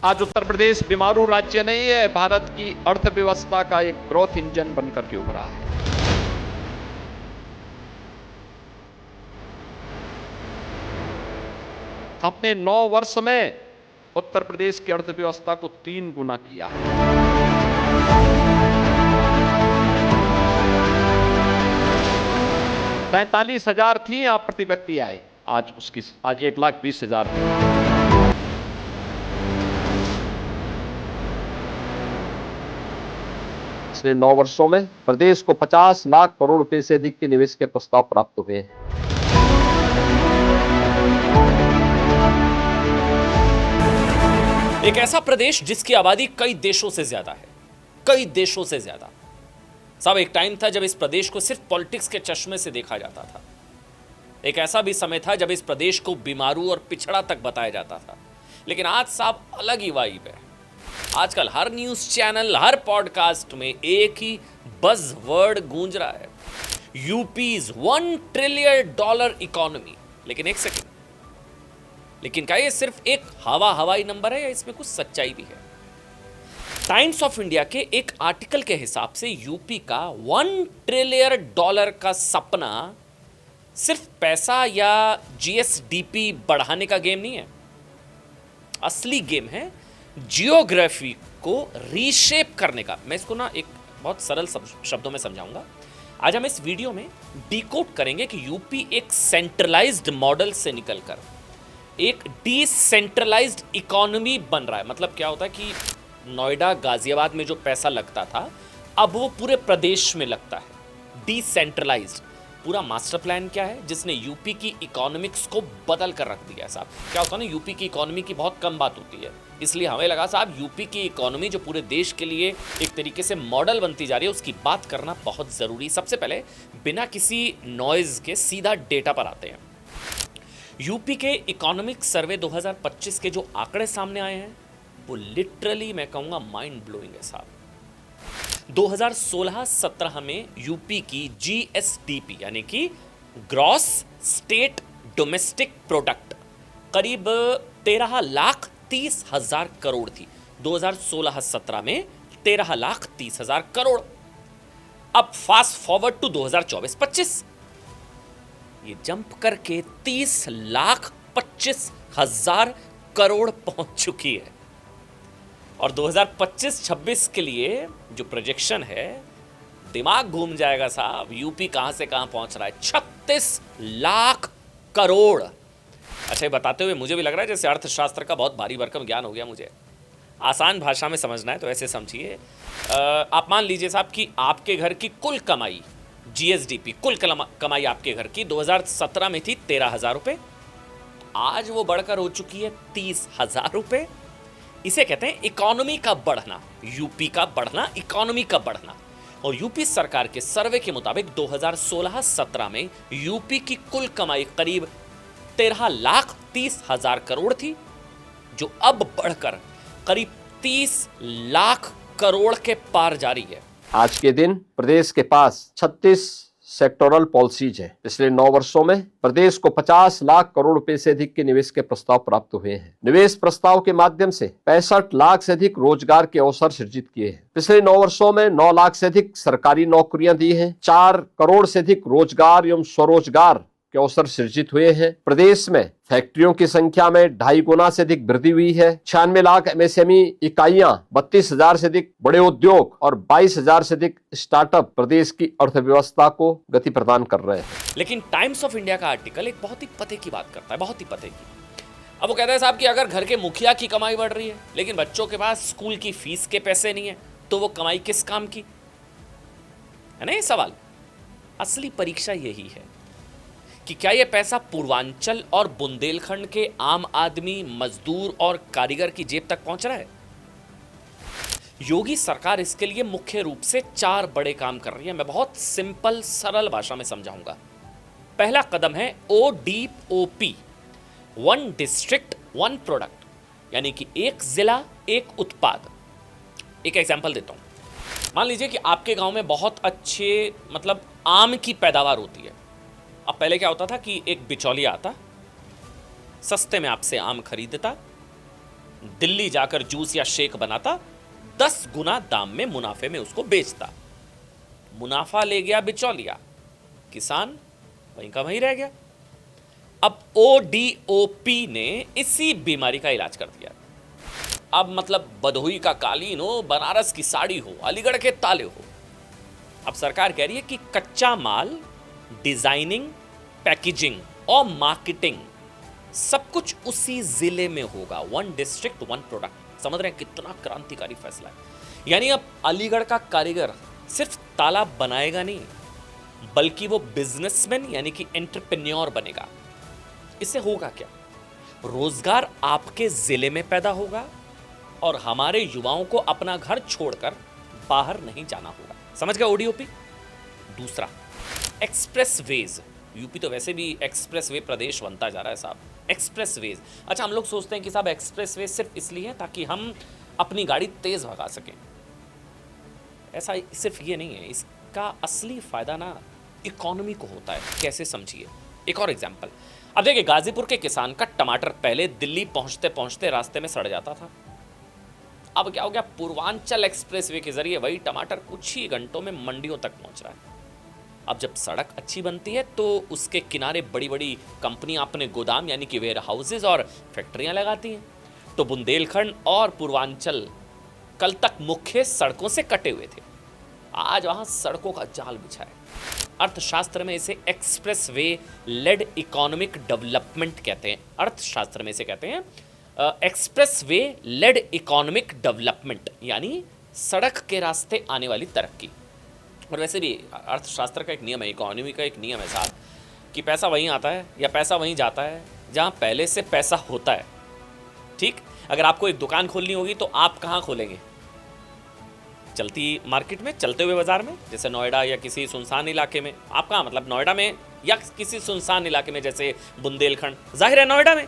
आज उत्तर प्रदेश बीमारू राज्य नहीं है, भारत की अर्थव्यवस्था का एक ग्रोथ इंजन बनकर के उभरा है। हमने 9 वर्ष में उत्तर प्रदेश की अर्थव्यवस्था को 3 गुना किया है। 43,000 थी यहाँ प्रति व्यक्ति आय, आज 1,20,000 पिछले 9 वर्षों में प्रदेश को 50 लाख करोड़ रुपए से अधिक के निवेश के प्रस्ताव प्राप्त हुए हैं। एक ऐसा प्रदेश जिसकी आबादी कई देशों से ज्यादा है, कई देशों से ज्यादा। साहब, एक टाइम था जब इस प्रदेश को सिर्फ पॉलिटिक्स के चश्मे से देखा जाता था। एक ऐसा भी समय था जब इस प्रदेश को बीमारू और पिछड़ा तक बताया जाता था। लेकिन आज साहब अलग ही वाइब है। आजकल हर न्यूज चैनल, हर पॉडकास्ट में एक ही बज़ वर्ड गूंज रहा है, यूपीज $1 ट्रिलियन इकोनॉमी। लेकिन एक सेकंड, लेकिन क्या ये सिर्फ एक हवाई नंबर है या इसमें कुछ सच्चाई भी है? टाइम्स ऑफ इंडिया के एक आर्टिकल के हिसाब से यूपी का $1 ट्रिलियन का सपना सिर्फ पैसा या जीएसडीपी बढ़ाने का गेम नहीं है। असली गेम है जियोग्राफी को रीशेप करने का। मैं इसको एक बहुत सरल शब्दों में समझाऊंगा। आज हम इस वीडियो में डिकोड करेंगे कि यूपी एक सेंट्रलाइज्ड मॉडल से निकलकर एक डिसेंट्रलाइज्ड इकोनॉमी बन रहा है। मतलब क्या होता है कि नोएडा, गाजियाबाद में जो पैसा लगता था, अब वो पूरे प्रदेश में लगता है। डिसेंट्रलाइज्ड पूरा मास्टर प्लान क्या है जिसने यूपी की इकोनॉमिक्स को बदल कर रख दिया है। साहब, क्या होता है ना, यूपी की इकोनॉमी की बहुत कम बात होती है, इसलिए हमें लगा साहब यूपी की इकोनॉमी जो पूरे देश के लिए एक तरीके से मॉडल बनती जा रही है, उसकी बात करना बहुत जरूरी। सबसे पहले बिना किसी नॉइज के सीधा डेटा पर आते हैं। यूपी के इकोनॉमिक सर्वे 2025 के जो आंकड़े सामने आए हैं वो लिटरली मैं कहूंगा माइंड ब्लोइंग है साहब। 2016-17 में यूपी की जीएसडीपी यानी कि ग्रॉस स्टेट डोमेस्टिक प्रोडक्ट करीब 13,30,000 करोड़ थी। 2016-17 में 13,30,000 करोड़। अब फास्ट फॉरवर्ड टू 2024-25, ये जंप करके 30,25,000 करोड़ पहुंच चुकी है। और 2025-26 के लिए जो प्रोजेक्शन है, दिमाग घूम जाएगा साहब। यूपी कहां से कहां पहुंच रहा है, 36 लाख करोड़। अच्छा, ये बताते हुए मुझे भी लग रहा है जैसे अर्थशास्त्र का बहुत भारी भरकम ज्ञान हो गया मुझे। आसान भाषा में समझना है तो ऐसे समझिए। आप मान लीजिए साहब कि आपके घर की कुल कमाई, जीएसडीपी कुल कमाई आपके घर की 2017 में थी 13,000 रुपये। आज वो बढ़कर हो चुकी है 30,000 रुपये। इसे कहते हैं इकोनॉमी का बढ़ना, यूपी का बढ़ना, इकोनॉमी का बढ़ना। और यूपी सरकार के सर्वे के मुताबिक 2016-17 में यूपी की कुल कमाई करीब 13,30,000 करोड़ थी, जो अब बढ़कर करीब 30 लाख करोड़ के पार जा रही है। आज के दिन प्रदेश के पास 36 सेक्टोरल पॉलिसीज है। पिछले 9 वर्षों में प्रदेश को 50 लाख करोड़ रुपए से अधिक के निवेश के प्रस्ताव प्राप्त हुए हैं। निवेश प्रस्ताव के माध्यम से 65 लाख से अधिक रोजगार के अवसर सृजित किए हैं। पिछले 9 वर्षों में 9 लाख से अधिक सरकारी नौकरियां दी हैं। 4 करोड़ से अधिक रोजगार एवं स्वरोजगार के अवसर सृजित हुए हैं। प्रदेश में फैक्ट्रियों की संख्या में 2.5 गुना से अधिक वृद्धि हुई है। 96 लाख एमएसएमई इकाइयां, 32,000 से अधिक बड़े उद्योग और 22,000 से अधिक स्टार्टअप प्रदेश की अर्थव्यवस्था को गति प्रदान कर रहे हैं। लेकिन टाइम्स ऑफ इंडिया का आर्टिकल एक बहुत ही पते की बात करता है, बहुत ही पते की। अब वो कहता है साहब कि अगर घर के मुखिया की कमाई बढ़ रही है लेकिन बच्चों के पास स्कूल की फीस के पैसे नहीं है, तो वो कमाई किस काम की है ना? ये सवाल। असली परीक्षा यही है कि क्या यह पैसा पूर्वांचल और बुंदेलखंड के आम आदमी, मजदूर और कारीगर की जेब तक पहुंच रहा है? योगी सरकार इसके लिए मुख्य रूप से 4 बड़े काम कर रही है। मैं बहुत सिंपल सरल भाषा में समझाऊंगा। पहला कदम है ODOP, 1 डिस्ट्रिक्ट 1 प्रोडक्ट, यानी कि एक जिला एक उत्पाद। एक एग्जांपल देता हूं। मान लीजिए कि आपके गांव में बहुत अच्छे मतलब आम की पैदावार होती है। अब पहले क्या होता था कि एक बिचौलिया आता, सस्ते में आपसे आम खरीदता, दिल्ली जाकर जूस या शेक बनाता, 10 गुना दाम में मुनाफे में उसको बेचता। मुनाफा ले गया बिचौलिया, किसान वहीं का वहीं रह गया। अब ओडीओपी ने इसी बीमारी का इलाज कर दिया। अब मतलब भदोही का कालीन हो, बनारस की साड़ी हो, अलीगढ़ के ताले हो, अब सरकार कह रही है कि कच्चा माल, डिजाइनिंग, पैकेजिंग और मार्केटिंग सब कुछ उसी जिले में होगा। 1 डिस्ट्रिक्ट 1 प्रोडक्ट। समझ रहे हैं कितना क्रांतिकारी फैसला है। यानी अब अलीगढ़ का कारीगर सिर्फ ताला बनाएगा नहीं, बल्कि वो बिजनेसमैन यानी कि एंटरप्रेन्योर बनेगा। इससे होगा क्या? रोजगार आपके जिले में पैदा होगा और हमारे युवाओं को अपना घर छोड़कर बाहर नहीं जाना होगा। समझ गए ओडीओपी? दूसरा, एक्सप्रेसवेज। यूपी तो वैसे भी एक्सप्रेसवे प्रदेश बनता जा रहा है साहब। एक्सप्रेसवेज, अच्छा हम लोग सोचते हैं कि साहब एक्सप्रेसवे सिर्फ इसलिए है ताकि हम अपनी गाड़ी तेज भगा सकें। ऐसा सिर्फ ये नहीं है, इसका असली फायदा ना इकोनॉमी को होता है। कैसे, समझिए। एक और एग्जांपल, अब देखिए गाजीपुर के किसान का टमाटर पहले दिल्ली पहुंचते पहुंचते रास्ते में सड़ जाता था। अब क्या हो गया? पूर्वांचल एक्सप्रेसवे के जरिए वही टमाटर कुछ ही घंटों में मंडियों तक पहुंच रहा है। अब जब सड़क अच्छी बनती है तो उसके किनारे बड़ी बड़ी कंपनियां अपने गोदाम यानी कि वेयर हाउसेज और फैक्ट्रियां लगाती हैं। तो बुंदेलखंड और पूर्वांचल कल तक मुख्य सड़कों से कटे हुए थे, आज वहां सड़कों का जाल बिछा है। अर्थशास्त्र में इसे एक्सप्रेसवे लेड इकोनॉमिक डेवलपमेंट कहते हैं। अर्थशास्त्र में इसे कहते हैं एक्सप्रेसवे लेड इकोनॉमिक डेवलपमेंट, यानी सड़क के रास्ते आने वाली तरक्की। और वैसे भी अर्थशास्त्र का एक नियम है, इकोनॉमी का एक नियम है साहब, कि पैसा वहीं आता है या पैसा वहीं जाता है जहां पहले से पैसा होता है। ठीक, अगर आपको एक दुकान खोलनी होगी तो आप कहाँ खोलेंगे? चलती मार्केट में, चलते हुए बाजार में, जैसे नोएडा या किसी सुनसान इलाके में। आप कहाँ, मतलब नोएडा में या किसी सुनसान इलाके में जैसे बुंदेलखंड, जाहिर है नोएडा में।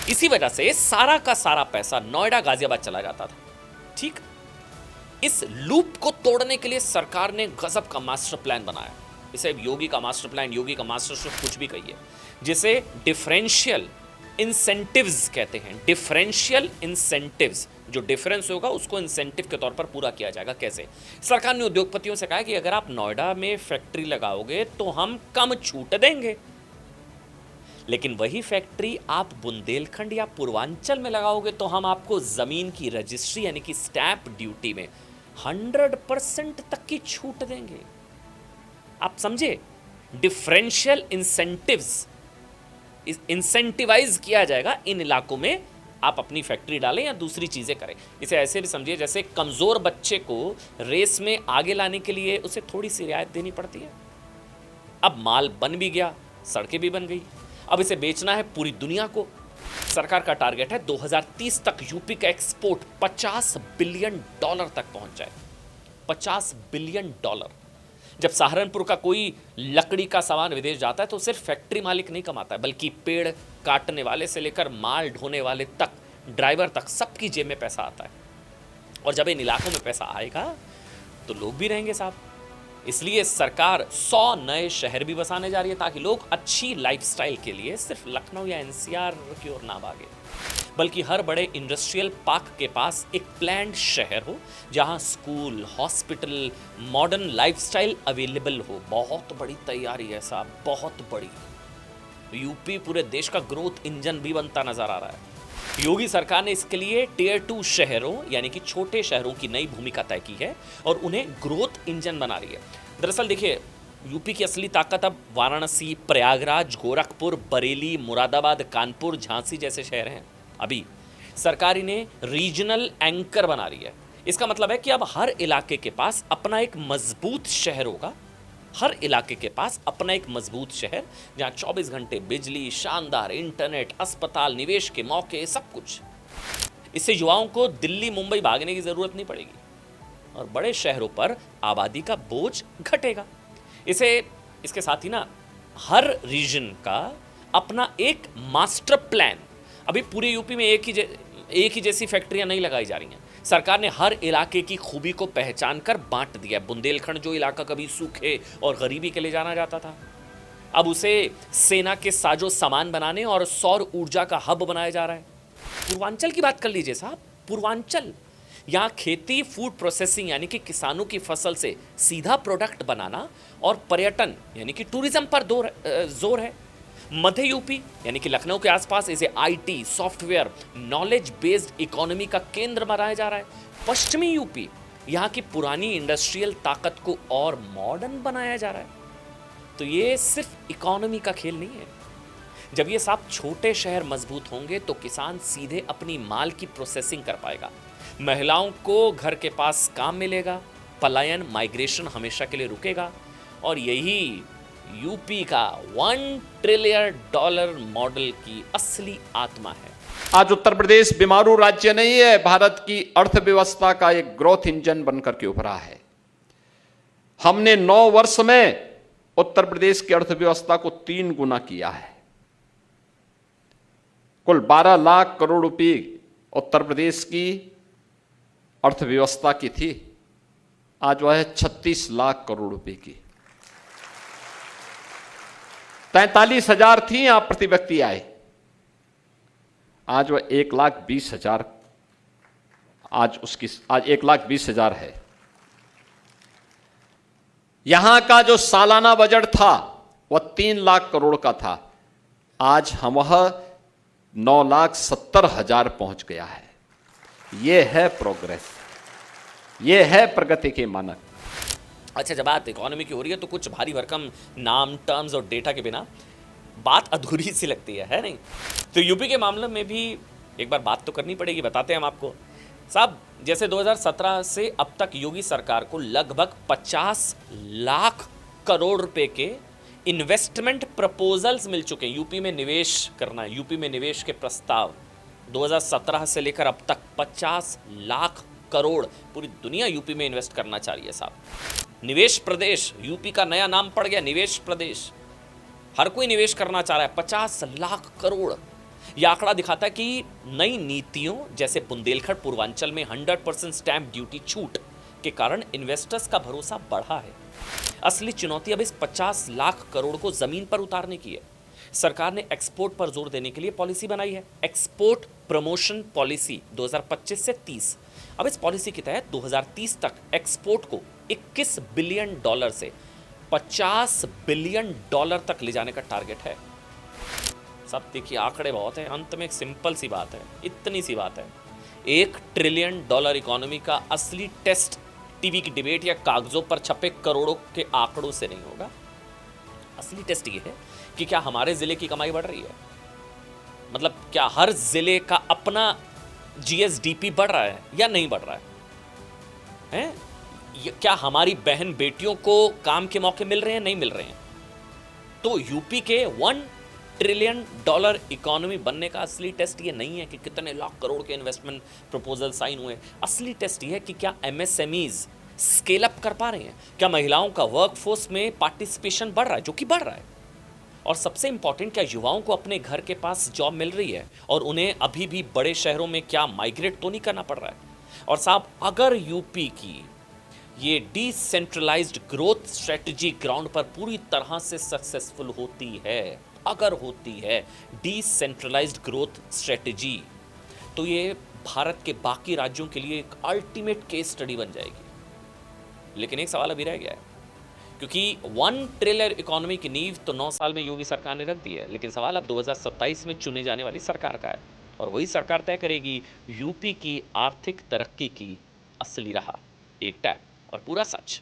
इसी वजह से सारा का सारा पैसा नोएडा गाजियाबाद चला जाता था। ठीक, इस लूप को तोड़ने के लिए सरकार ने गजब का मास्टर प्लान बनाया। इसे योगी का मास्टर प्लान, योगी का मास्टर स्ट्रोक, कुछ भी कहिए, जिसे डिफरेंशियल इंसेंटिव्स कहते हैं। डिफरेंशियल इंसेंटिव्स, जो डिफरेंस होगा उसको इंसेंटिव के तौर पर पूरा किया जाएगा। कैसे? सरकार ने उद्योगपतियों से कहा कि अगर आप नोएडा में फैक्ट्री लगाओगे तो हम कम छूट देंगे, लेकिन वही फैक्ट्री आप बुंदेलखंड या पूर्वांचल में लगाओगे तो हम आपको जमीन की रजिस्ट्री यानी कि स्टैंप ड्यूटी में 100% तक की छूट देंगे। आप समझे? डिफरेंशियल इंसेंटिव्स, इंसेंटिवाइज किया जाएगा इन इलाकों में आप अपनी फैक्ट्री डालें या दूसरी चीजें करें। इसे ऐसे भी समझिए जैसे कमजोर बच्चे को रेस में आगे लाने के लिए उसे थोड़ी सी रियायत देनी पड़ती है। अब माल बन भी गया, सड़कें भी बन गई, अब इसे बेचना है पूरी दुनिया को। सरकार का टारगेट है 2030 तक यूपी का एक्सपोर्ट $50 बिलियन तक पहुंच जाए। $50 बिलियन। जब सहारनपुर का कोई लकड़ी का सामान विदेश जाता है तो सिर्फ फैक्ट्री मालिक नहीं कमाता है, बल्कि पेड़ काटने वाले से लेकर माल ढोने वाले तक, ड्राइवर तक, सबकी जेब में पैसा आता है। और जब इन इलाकों में पैसा आएगा तो लोग भी रहेंगे साहब। इसलिए सरकार 100 नए शहर भी बसाने जा रही है ताकि लोग अच्छी लाइफस्टाइल के लिए सिर्फ लखनऊ या एनसीआर की ओर ना भागे, बल्कि हर बड़े इंडस्ट्रियल पार्क के पास एक प्लान्ड शहर हो जहां school, hospital, modern lifestyle available हो। बहुत बड़ी तैयारी है साहब, बहुत बड़ी। यूपी पूरे देश का ग्रोथ इंजन भी बनता नजर आ रहा है। योगी सरकार ने इसके लिए टियर 2 शहरों यानी कि छोटे शहरों की नई भूमिका तय की है और उन्हें ग्रोथ इंजन बना रही है। दरअसल देखिए, यूपी की असली ताकत अब वाराणसी, प्रयागराज, गोरखपुर, बरेली, मुरादाबाद, कानपुर, झांसी जैसे शहर हैं। अभी सरकार इन्हें रीजनल एंकर बना रही है। इसका मतलब है कि अब हर इलाके के पास अपना एक मजबूत शहर होगा, हर इलाके के पास अपना एक मजबूत शहर जहां 24 घंटे बिजली, शानदार इंटरनेट, अस्पताल, निवेश के मौके, सब कुछ। इससे युवाओं को दिल्ली, मुंबई भागने की जरूरत नहीं पड़ेगी और बड़े शहरों पर आबादी का बोझ घटेगा। इसके साथ ही ना हर रीजन का अपना एक मास्टर प्लान। अभी पूरे यूपी में एक ही जैसी फैक्ट्रियां नहीं लगाई जा रही हैं। सरकार ने हर इलाके की खूबी को पहचान कर बांट दिया। बुंदेलखंड जो इलाका कभी सूखे और गरीबी के लिए जाना जाता था, अब उसे सेना के साजो सामान बनाने और सौर ऊर्जा का हब बनाया जा रहा है। पूर्वांचल की बात कर लीजिए साहब, पूर्वांचल, यहाँ खेती, फूड प्रोसेसिंग यानी कि किसानों की फसल से सीधा प्रोडक्ट बनाना और पर्यटन यानी कि टूरिज्म पर जोर है। मध्य यूपी यानी कि लखनऊ के आसपास इसे IT, software, knowledge based economy का केंद्र बनाया जा रहा है। पश्चिमी यूपी यहाँ की पुरानी इंडस्ट्रियल ताकत को और मॉडर्न बनाया जा रहा है। तो ये सिर्फ इकोनॉमी का खेल नहीं है। जब ये सब छोटे शहर मजबूत होंगे तो किसान सीधे अपनी माल की प्रोसेसिंग कर पाएगा, महिलाओं को घर के पास काम मिलेगा, पलायन, माइग्रेशन हमेशा के लिए रुकेगा और यही यूपी का $1 ट्रिलियन मॉडल की असली आत्मा है। आज उत्तर प्रदेश बीमारू राज्य नहीं है, भारत की अर्थव्यवस्था का एक ग्रोथ इंजन बनकर के उभरा है। हमने 9 वर्ष में उत्तर प्रदेश की अर्थव्यवस्था को 3 गुना किया है। कुल 12 लाख करोड़ रुपए उत्तर प्रदेश की अर्थव्यवस्था की थी, आज वह है 36 लाख करोड़ रुपए की। 43,000 थी यहां प्रति व्यक्ति आय, आज वह 1,20,000, आज 1,20,000 है। यहां का जो सालाना बजट था वह 3 लाख करोड़ का था, आज हम वह 9,70,000 पहुंच गया है। यह है प्रोग्रेस, यह है प्रगति के मानक। अच्छा, जब बात इकोनॉमी की हो रही है तो कुछ भारी भरकम नाम, टर्म्स और डेटा के बिना बात अधूरी सी लगती है नहीं? तो यूपी के मामले में भी एक बार बात तो करनी पड़ेगी, बताते हैं हम आपको। साहब, जैसे 2017 से अब तक योगी सरकार को लगभग 50 लाख करोड़ रुपए के इन्वेस्टमेंट प्रपोजल्स मिल चुके हैं। यूपी में निवेश करना, यूपी में निवेश के प्रस्ताव 2017 से लेकर अब तक 50 लाख करोड़ पूरी दुनिया यूपी में इन्वेस्ट करना चाह रही है साहब। निवेश प्रदेश, यूपी का नया नाम पड़ गया निवेश प्रदेश। हर कोई निवेश करना चाह रहा है। 50 लाख करोड़ यह आंकड़ा दिखाता है कि नई नीतियों जैसे बुंदेलखंड पूर्वांचल में 100% स्टैंप ड्यूटी छूट के कारण इन्वेस्टर्स का भरोसा बढ़ा है। असली चुनौती अब इस 50 लाख करोड़ को जमीन पर उतारने की है। सरकार ने एक्सपोर्ट पर जोर देने के लिए पॉलिसी बनाई है, एक्सपोर्ट प्रमोशन पॉलिसी 2025 से 30। अब इस पॉलिसी के तहत 2030 तक एक्सपोर्ट को $21 बिलियन से $50 बिलियन तक ले जाने का टारगेट है। सब देखिए, आंकड़े बहुत हैं, अंत में एक सिंपल सी बात है, इतनी सी बात है। $1 ट्रिलियन इकोनॉमी का असली टेस्ट टीवी की डिबेट या कागजों पर छपे करोड़ों के आंकड़ों से नहीं होगा। असली टेस्ट ये है कि क्या हमारे जिले की कमाई बढ़ रही है, मतलब क्या हर जिले का अपना जीएसडीपी बढ़ रहा है या नहीं बढ़ रहा है? क्या हमारी बहन बेटियों को काम के मौके मिल रहे हैं, नहीं मिल रहे हैं? तो यूपी के $1 ट्रिलियन इकोनॉमी बनने का असली टेस्ट ये नहीं है कि कितने लाख करोड़ के इन्वेस्टमेंट प्रपोजल साइन हुए। असली टेस्ट ये है कि क्या एमएसएमईज स्केल अप कर पा रहे हैं, क्या महिलाओं का वर्कफोर्स में पार्टिसिपेशन बढ़ रहा है, जो कि बढ़ रहा है, और सबसे इंपॉर्टेंट क्या युवाओं को अपने घर के पास जॉब मिल रही है और उन्हें अभी भी बड़े शहरों में क्या माइग्रेट तो नहीं करना पड़ रहा है। और साहब, अगर यूपी की ये डिसेंट्रलाइज्ड ग्रोथ स्ट्रेटजी ग्राउंड पर पूरी तरह से सक्सेसफुल होती है, अगर होती है डिसेंट्रलाइज्ड ग्रोथ स्ट्रेटजी, तो ये भारत के बाकी राज्यों के लिए एक अल्टीमेट केस स्टडी बन जाएगी। लेकिन एक सवाल अभी रह गया है, क्योंकि $1 ट्रिलियन इकोनॉमी की नींव तो 9 साल में योगी सरकार ने रख दी है, लेकिन सवाल अब 2027 में चुने जाने वाली सरकार का है, और वही सरकार तय करेगी यूपी की आर्थिक तरक्की की असली राह। एक टैप और पूरा सच।